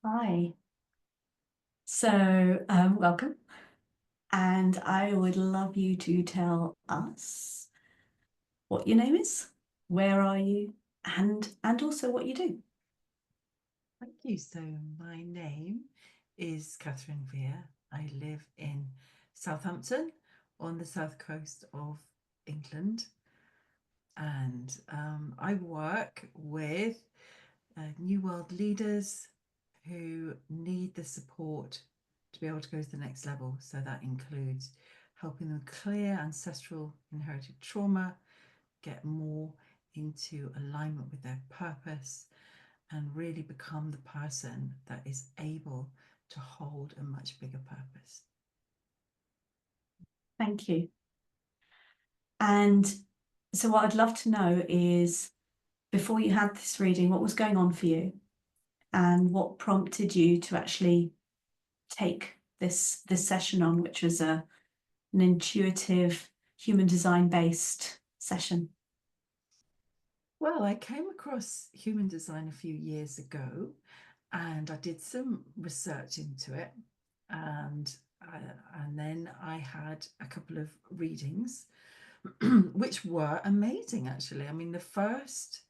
Hi. Welcome. And I would love you to tell us what your name is, where are you, and also what you do. Thank you. So, my name is Kathryn Vere. I live in Southampton on the south coast of England, and I work with New World leaders who need the support to be able to go to the next level. So, that includes helping them clear ancestral inherited trauma, get more into alignment with their purpose and really become the person that is able to hold a much bigger purpose. Thank you. And so what I'd love to know is before you had this reading, what was going on for you and what prompted you to actually take this session on, which was an intuitive human design based session. Well, I came across human design a few years ago and I did some research into it. And, and then I had a couple of readings, which were amazing, actually. I mean, the first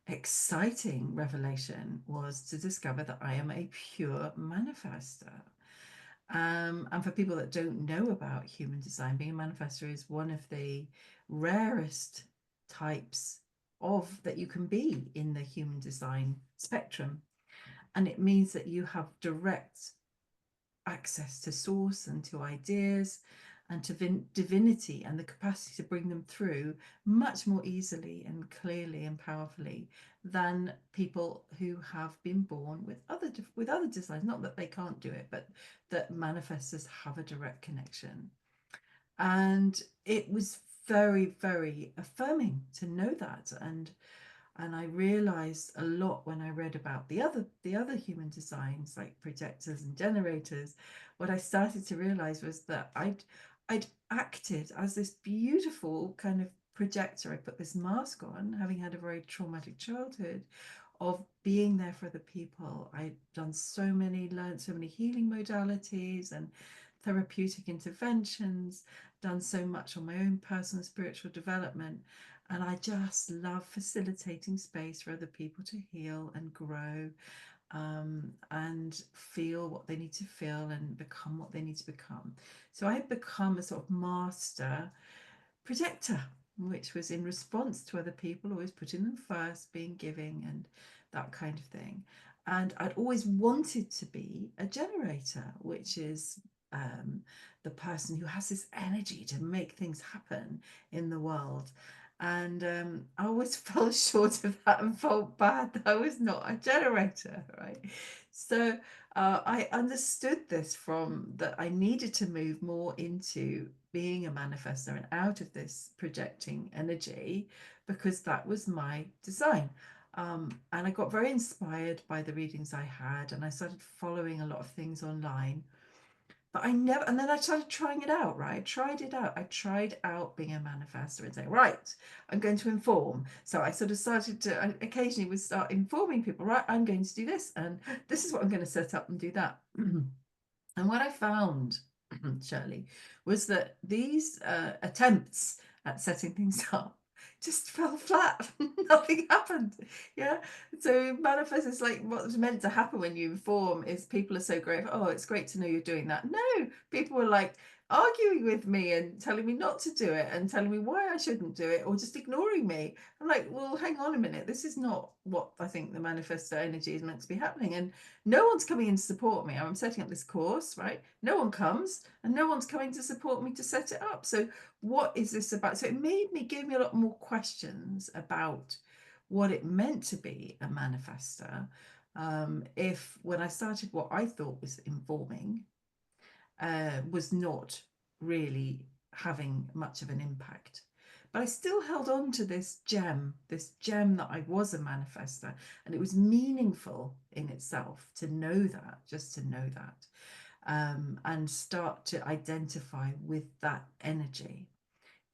exciting revelation was to discover that I am a pure manifester. And for people that don't know about human design, being a manifester is one of the rarest types of that you can be in the human design spectrum. And it means that you have direct access to source and to ideas and to divinity and the capacity to bring them through much more easily and clearly and powerfully than people who have been born with other designs. Not that they can't do it, but that manifestors have a direct connection. And it was very, very affirming to know that. And I realized a lot when I read about the other human designs like projectors and generators. What I started to realize was that I'd acted as this beautiful kind of projector. I put this mask on, having had a very traumatic childhood, of being there for the people. I'd done learned so many healing modalities and therapeutic interventions, done so much on my own personal spiritual development. And I just love facilitating space for other people to heal and grow, and feel what they need to feel and become what they need to become. So I had become a sort of master projector, which was in response to other people, always putting them first, being giving, and that kind of thing. And I'd always wanted to be a generator, which is the person who has this energy to make things happen in the world. And I always fell short of that and felt bad that I was not a generator, right? So I understood this from that I needed to move more into being a manifestor and out of this projecting energy because that was my design. And I got very inspired by the readings I had, and I started following a lot of things online. But I never, and then I started trying it out, right? I tried it out. I tried out being a manifestor and saying, right, I'm going to inform. So I sort of started to, I occasionally would start informing people, right, I'm going to do this, and this is what I'm going to set up and do that. And what I found, Shirley, was that these attempts at setting things up just fell flat. Nothing happened. Yeah. So manifest is like what's meant to happen when you inform is people are so grateful. Oh, it's great to know you're doing that. No, people were like arguing with me and telling me not to do it and telling me why I shouldn't do it or just ignoring me. I'm like, well, hang on a minute. This is not what I think the manifesto energy is meant to be happening. And no one's coming in to support me. I'm setting up this course, right? No one comes and no one's coming to support me to set it up. So what is this about? So it gave me a lot more questions about what it meant to be a manifester. If when I started what I thought was informing, was not really having much of an impact. But I still held on to this gem that I was a manifester, and it was meaningful in itself to know that, just to know that, and start to identify with that energy,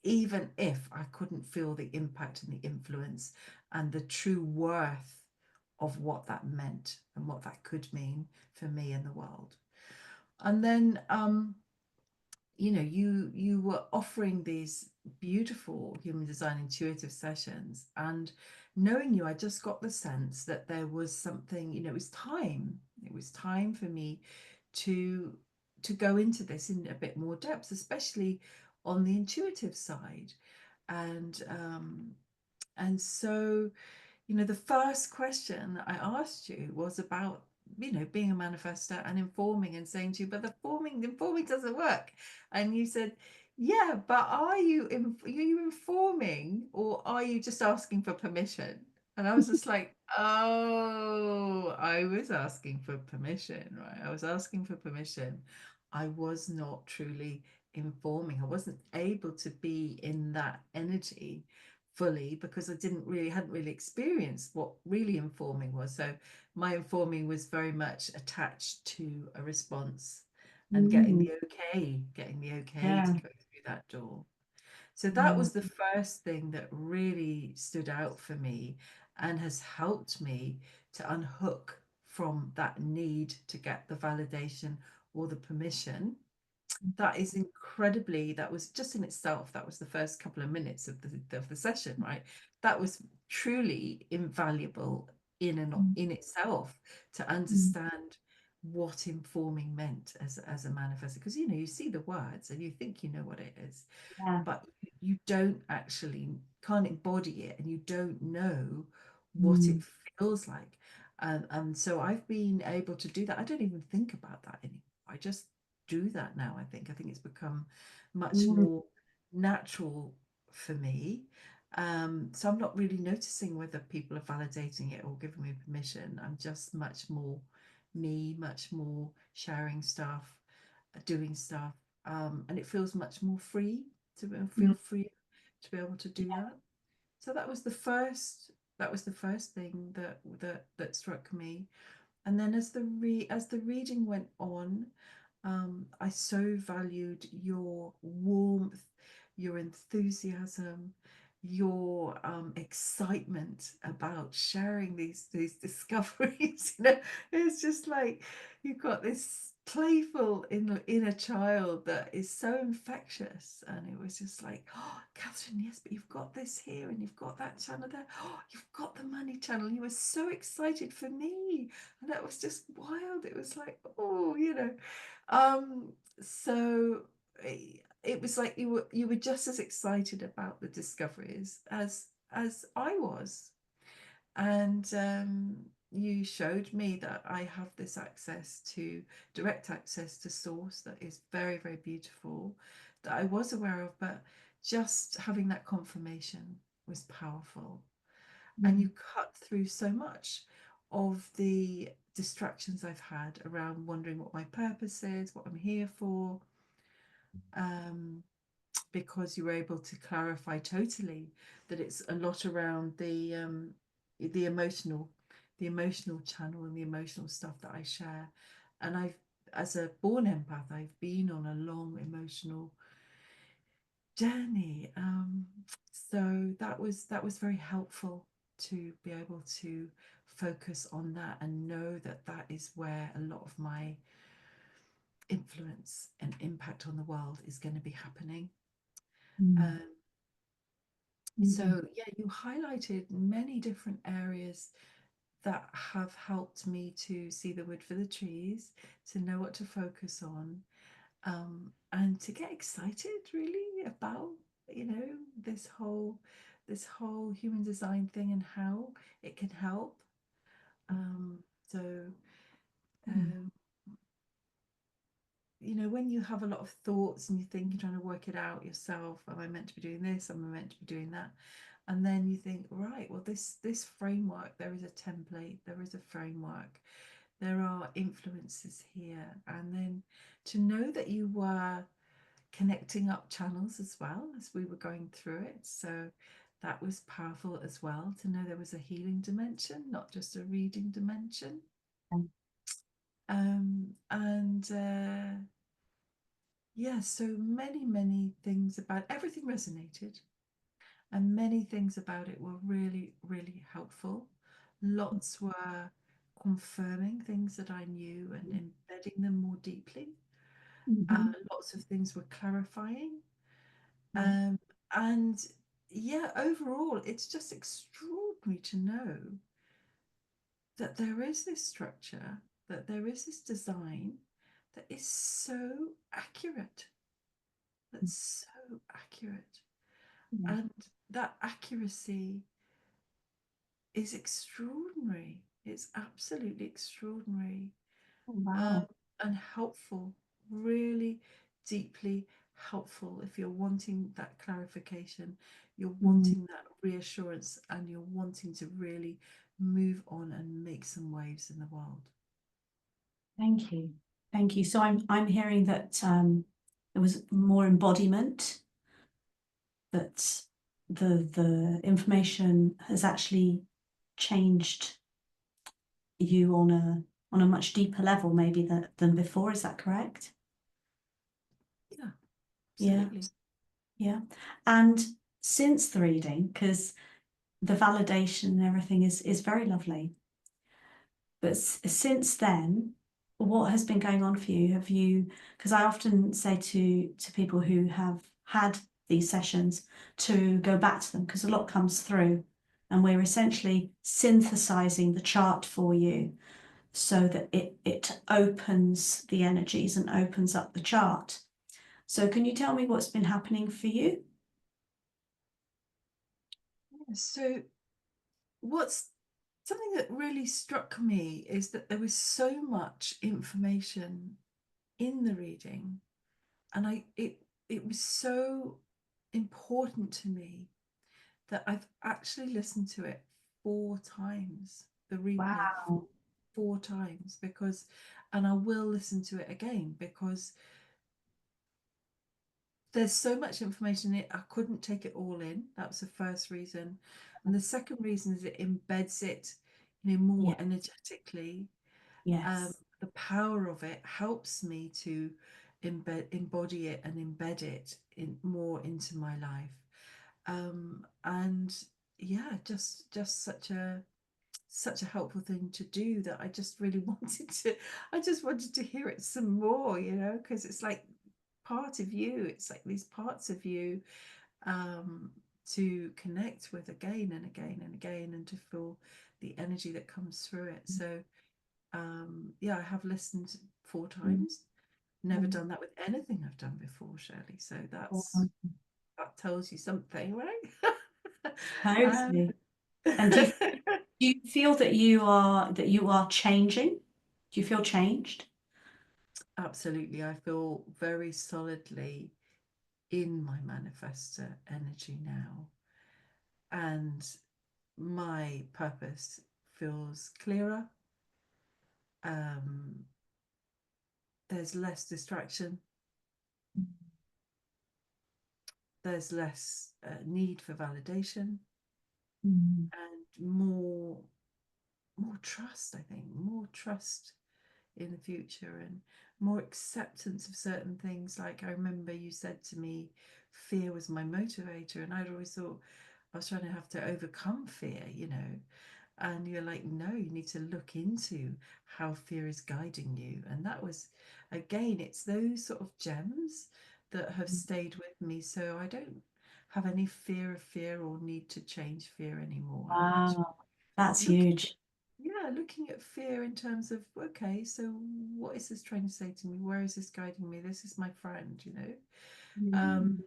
even if I couldn't feel the impact and the influence and the true worth of what that meant and what that could mean for me and the world. And then you were offering these beautiful human design intuitive sessions, and knowing you, I just got the sense that there was something, it was time for me to go into this in a bit more depth, especially on the intuitive side. And um and so the first question I asked you was about, being a manifester and informing, and saying to you, but the informing doesn't work. And you said, yeah, but are you informing, or are you just asking for permission? And I was just like, oh, I was asking for permission, right? I was asking for permission. I was not truly informing. I wasn't able to be in that energy fully, because I hadn't really experienced what really informing was. So my informing was very much attached to a response and getting Mm, the okay to yeah. go through that door. So that Yeah. was the first thing that really stood out for me and has helped me to unhook from that need to get the validation or the permission. That was just in itself, that was the first couple of minutes of the session, right? That was truly invaluable Mm, in itself, to mm, understand what informing meant as a manifestor, because you see the words and you think you know what it is, yeah. but you don't actually, can't embody it, and you don't know what it Mm, feels like. And so I've been able to do that. I don't even think about that anymore. I just do that now. I think it's become much mm, more natural for me. So I'm not really noticing whether people are validating it or giving me permission. I'm just much more me, much more sharing stuff, doing stuff, and it feels much more free to mm, feel free to be able to do that. So that was the first thing that struck me. And then as the reading went on, I so valued your warmth, your enthusiasm, your excitement about sharing these discoveries. It's just like you've got this playful inner child that is so infectious, and it was just like, oh, Kathryn, yes, but you've got this here, and you've got that channel there. Oh, you've got the money channel. You were so excited for me, and that was just wild. It was like, oh. So it was like you were just as excited about the discoveries as I was. And you showed me that I have this direct access to source, that is very, very beautiful, that I was aware of, but just having that confirmation was powerful. And mm, you cut through so much of the distractions I've had around wondering what my purpose is, what I'm here for, um, because you were able to clarify totally that it's a lot around the emotional, the emotional channel and the emotional stuff that I share. And as a born empath, I've been on a long emotional journey. So that was very helpful to be able to focus on that and know that that is where a lot of my influence and impact on the world is going to be happening. mm, Um, mm, so yeah, you highlighted many different areas that have helped me to see the wood for the trees, to know what to focus on, and to get excited really about this whole human design thing and how it can help. So mm, um, when you have a lot of thoughts and you think you're trying to work it out yourself, am I meant to be doing this, am I meant to be doing that, and then you think, right, well, this framework, there is a template, there is a framework, there are influences here. And then to know that you were connecting up channels as well as we were going through it. So that was powerful as well, to know there was a healing dimension, not just a reading dimension. mm, And yeah, so many, many things about everything resonated, and many things about it were really, really helpful. Lots were confirming things that I knew and embedding them more deeply. Mhm. Lots of things were clarifying. Right. Um, and yeah, overall, it's just extraordinary to know that there is this structure, that there is this design that is so accurate. That's so accurate. Yeah. And that accuracy is extraordinary. It's absolutely extraordinary, Oh, um, wow. and helpful, really deeply helpful if you're wanting that clarification, you're Mm. wanting that reassurance, and you're wanting to really move on and make some waves in the world. Thank you. Thank you. So I'm hearing that there was more embodiment, that the information has actually changed you on a much deeper level maybe than before. Is that correct? Yeah, Yeah, absolutely. yeah. And since the reading, because the validation and everything is very lovely, but since then, what has been going on for you? Have you, because I often say to people who have had these sessions to go back to them because a lot comes through and we're essentially synthesizing the chart for you so that it opens the energies and opens up the chart. So can you tell me what's been happening for you? So, what's something that really struck me is that there was so much information in the reading, and it was so important to me that I've actually listened to it 4 times, the replay Wow. 4 times, because, and I will listen to it again because there's so much information in it. I couldn't take it all in. That was the first reason. And the second reason is it embeds it, more Yeah. energetically. Yes. The power of it helps me to embody it and embed it in more into my life. And yeah, just such a helpful thing to do that I just really I just wanted to hear it some more, because it's like part of you. It's like these parts of you, um, to connect with again and again and again, and to feel the energy that comes through it. So yeah, I have listened 4 times. Never Mm. done that with anything I've done before, Shirley. So Mm. that tells you something, right? um, Totally. And do you feel that you are changing? Do you feel changed? absolutely. I feel very solidly in my manifestor energy now. And my purpose feels clearer. Um, there's less distraction. There's less need for validation, Mm. and more trust. I think more trust in the future, and more acceptance of certain things. Like, I remember you said to me, fear was my motivator, and I'd always thought I was trying to have to overcome fear. And you're like, no, you need to look into how fear is guiding you. And that was, again, it's those sort of gems that have stayed with me. So I don't have any fear of fear or need to change fear anymore. I'm actually Wow, that's looking at, huge. yeah, looking at fear in terms of, okay, so what is this trying to say to me? Where is this guiding me? This is my friend. Um, Mm.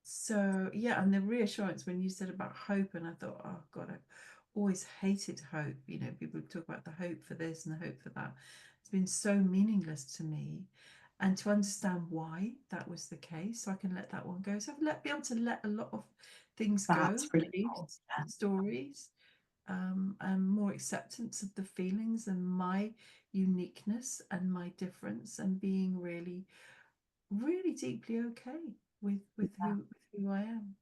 so yeah, and the reassurance when you said about hope, and I thought, oh God, I've always hated hope. People talk about the hope for this and the hope for that. It's been so meaningless to me. And to understand why that was the case, so I can let that one go. So I've be able to let a lot of things go, That's really cool. beliefs, Yeah. stories, and more acceptance of the feelings and my uniqueness and my difference, and being really, really deeply okay with who I am.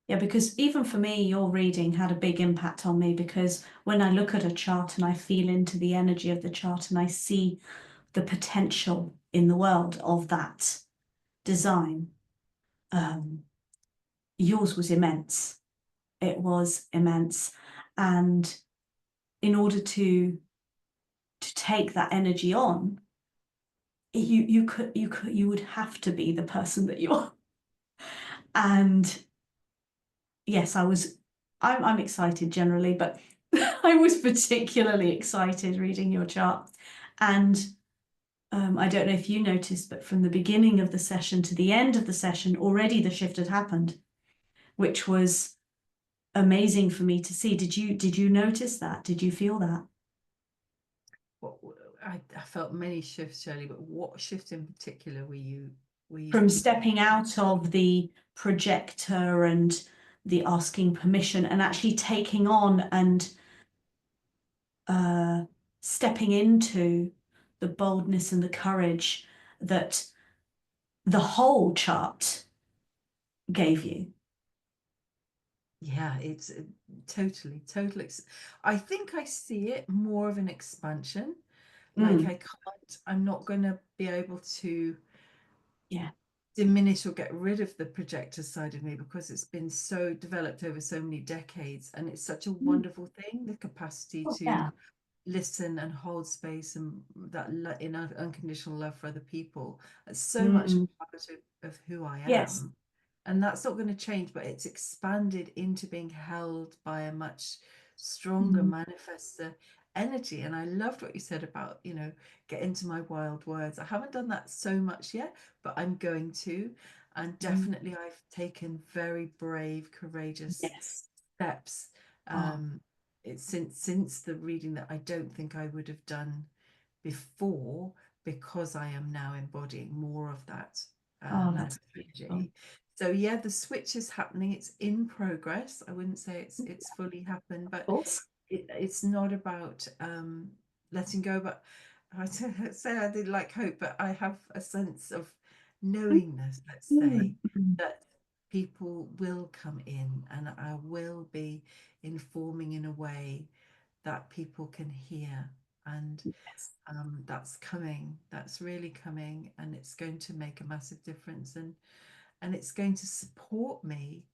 Yeah, because even for me, your reading had a big impact on me because when I look at a chart and I feel into the energy of the chart and I see the potential in the world of that design, um, yours was immense. It was immense. And in order to take that energy on, you would have to be the person that you are. And yes, I'm excited generally, but I was particularly excited reading your chart. And I don't know if you noticed, but from the beginning of the session to the end of the session, already the shift had happened, which was amazing for me to see. Did you notice that? Did you feel that? What I felt many shifts, Shirley, but what shift in particular were you From thinking? stepping out of the projector and the asking permission and actually taking on and uh, stepping into the boldness and the courage that the whole chart gave you. Yeah, it's totally. I think I see it more of an expansion. Like Mm, I'm not going to be able to yeah. diminish or get rid of the projector side of me because it's been so developed over so many decades. And it's such a Mm, wonderful thing, the capacity oh, to yeah. listen and hold space and that unconditional love for other people. It's so much a Mm, part of who I yes. am. And that's not going to change, but it's expanded into being held by a much stronger Mm, manifester energy. And I loved what you said about, get into my wild words. I haven't done that so much yet, but I'm going to. And mm, definitely I've taken very brave, courageous yes. steps. Oh, It's since the reading that I don't think I would have done before, because I am now embodying more of that oh, that's manifest beautiful. energy. So yeah, the switch is happening. It's in progress. I wouldn't say it's fully happened, Of but course. it's not about letting go. But I say I did like hope, but I have a sense of knowingness, let's say, Mm, mm, that people will come in and I will be informing in a way that people can hear. And yes. that's coming. That's really coming, and it's going to make a massive difference. And it's going to support me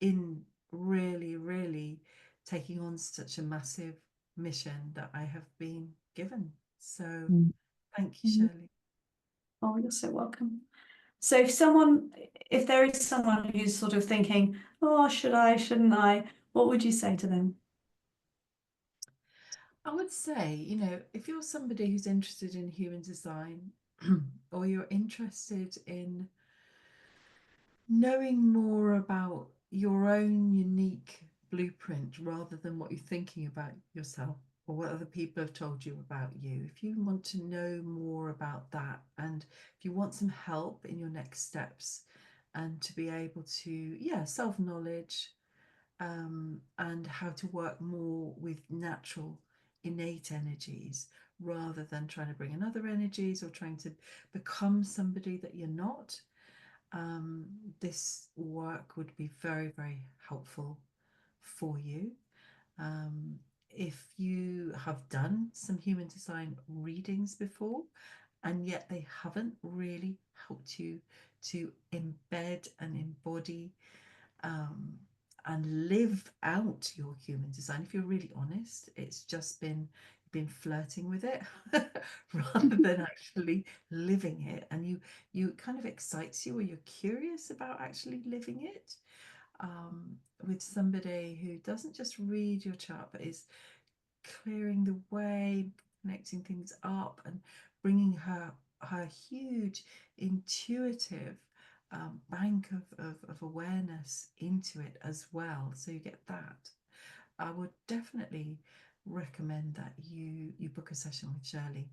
in really taking on such a massive mission that I have been given. So Mm, thank you, mm. Shirley. Oh, you're so welcome. So if there is someone who's sort of thinking, oh, should I, shouldn't I? What would you say to them? I would say, if you're somebody who's interested in human design or you're interested in knowing more about your own unique blueprint rather than what you're thinking about yourself or what other people have told you about you, if you want to know more about that, and if you want some help in your next steps and to be able to, yeah, self-knowledge, and how to work more with natural innate energies rather than trying to bring in other energies or trying to become somebody that you're not, um, this work would be very helpful for you. Um, if you have done some human design readings before and yet they haven't really helped you to embed and embody, um, and live out your human design, if you're really honest, it's just been flirting with it rather than actually living it, and you kind of excites you or you're curious about actually living it, with somebody who doesn't just read your chart but is clearing the way, connecting things up, and bringing her huge intuitive bank of awareness into it as well. So you get that. I would definitely recommend that you book a session with Shirley,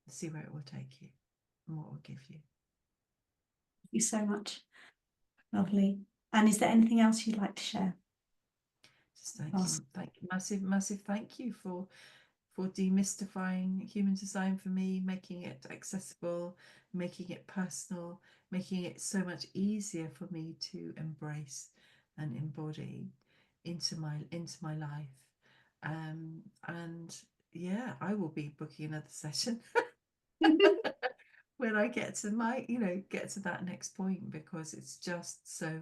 see where it will take you and what it will give you. Thank you so much. Lovely. And is there anything else you'd like to share? Just thank Last. you, massive thank you for demystifying human design for me, making it accessible, making it personal, making it so much easier for me to embrace and embody into my life. And yeah, I will be booking another session when I get to get to that next point, because it's just so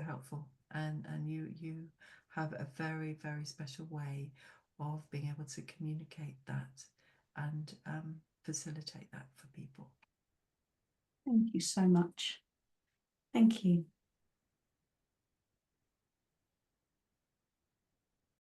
helpful, and you have a very special way of being able to communicate that and facilitate that for people. Thank you so much. Thank you.